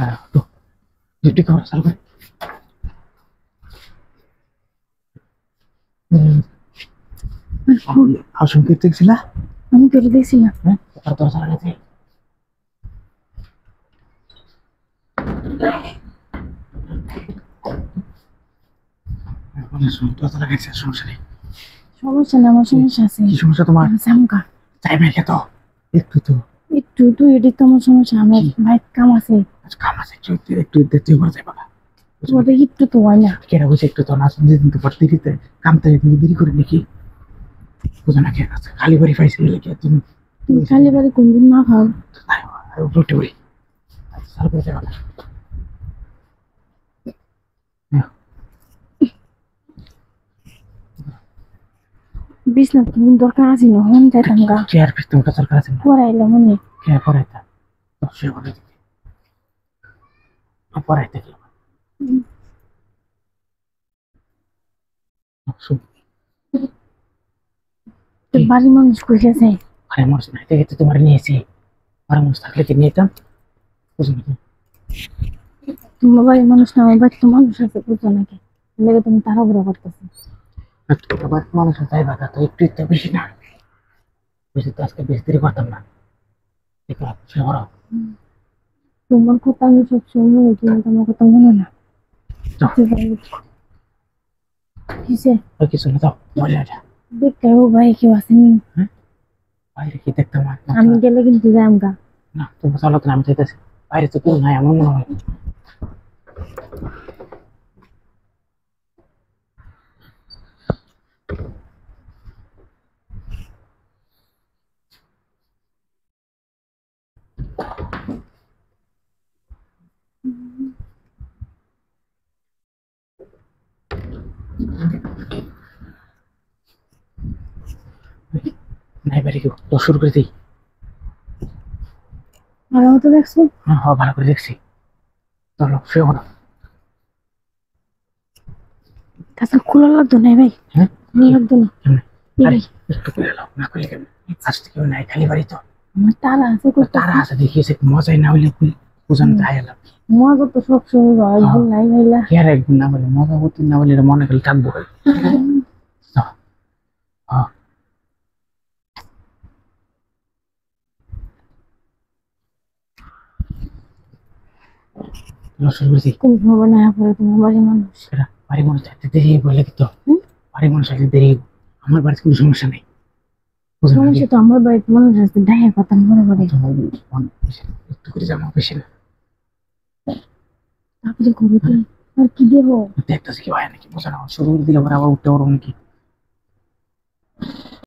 হ্যাঁ তো ডিউটি করা চালু করে আসন কে দেখছিলা আমি করে দেখছি না। হ্যাঁ আর তোর চালা গেছে তোর চালা গেছে সমস্যা নেই সমস্যা না, আমার সমস্যা আছে। কি সমস্যা তোমার জামকা চাই মেখে তো একটু তো একটু তো এটি তো আমার সমস্যা। আমার ভাই কাম আছে, কাম আছে একটু একটু দেখতে করে যাই বাবা তোমাদের একটু তো হয় না। কেরা হয়েছে একটু তো না দিন তো পর দেরিতে কামতে দেরি করে নাকি বুঝো না কে আছে খালি বাড়ি পাইছি লেগে তুমি তুমি খালি বাড়ি কোনদিন না খাও? রুটি উড়ি চালু করে যাই বাবা বিছনা তুমি দরকার আছে না, হন যাইতাম গা। চেয়ার পিস তোমার কাছে আছে না পড়াইলে মনে কে পড়াইতা তো সে বলে দিবি পড়াইতে কি শুন বাড়ির মানুষ কই গেছে? আরে মানুষ নাই দেখে তোমার নিয়েছি আর মানুষ থাকলে কি নিতাম বুঝলি তোমার বাড়ির মানুষ না, আমার বাড়ির তো মানুষ আছে, বুঝছো নাকি? লেগে তুমি তাড়াহুড়া করতেছো। আবার মানুষ তাই বাধা তো একটু একটু বেশি না বেশি তো আজকে বেশি দেরি করতাম না দেখো সে বড় তোমার কথা আমি সবসময় মনে, কিন্তু আমার কথা মনে না। কিসে ওই কিছু না দাও মহিলাটা দেখতে ও ভাই কেউ আসেনি? বাইরে কি দেখতাম আমি গেলে কিন্তু যাম গা। না তোমার চলো তো আমি চাইতেছি বাইরে তো কেউ নাই আমার মনে হয় নাই বাইরে কেউ তো শুরু করে দিই ভালো মতো দেখছো? হ্যাঁ ভালো করে দেখছি চলো শুয়ে পড়ো তাছাড়া খোলা লাগতো না ভাই, হ্যাঁ খোলা লাগতো না। আরে একটু করে এলো না করে কেন আজ থেকে নাই খালি বাড়ি তো আমার তারা আছে, তারা আছে দেখিয়েছে মজাই না হইলে বোঝানো তো আয়া লাগবে মজা তো সবসময় হয়, ভুল নাই ভাইলা। কে আর একদিন না বলে মজা করতে না বলে মনে করলে থাকবো শুরু করেছি তুমি হবে না পরে তোমার বাড়ির মানুষ। বাড়ি মানুষ থাকতে দেরি বলে তো বাড়ি মানুষ থাকতে দেরি আমার বাড়িতে কোনো সমস্যা নেই সমস্যা তো আমার বাড়িতে মানুষ আছে, ডাইয়া কথা মনে করে। একটু করে জামা বেশি না তারপরে করো কি আর কি দেবো? দেখতেছি কি হয় নাকি বোঝা না শুরু করে দিলে আবার উঠতে পারবো নাকি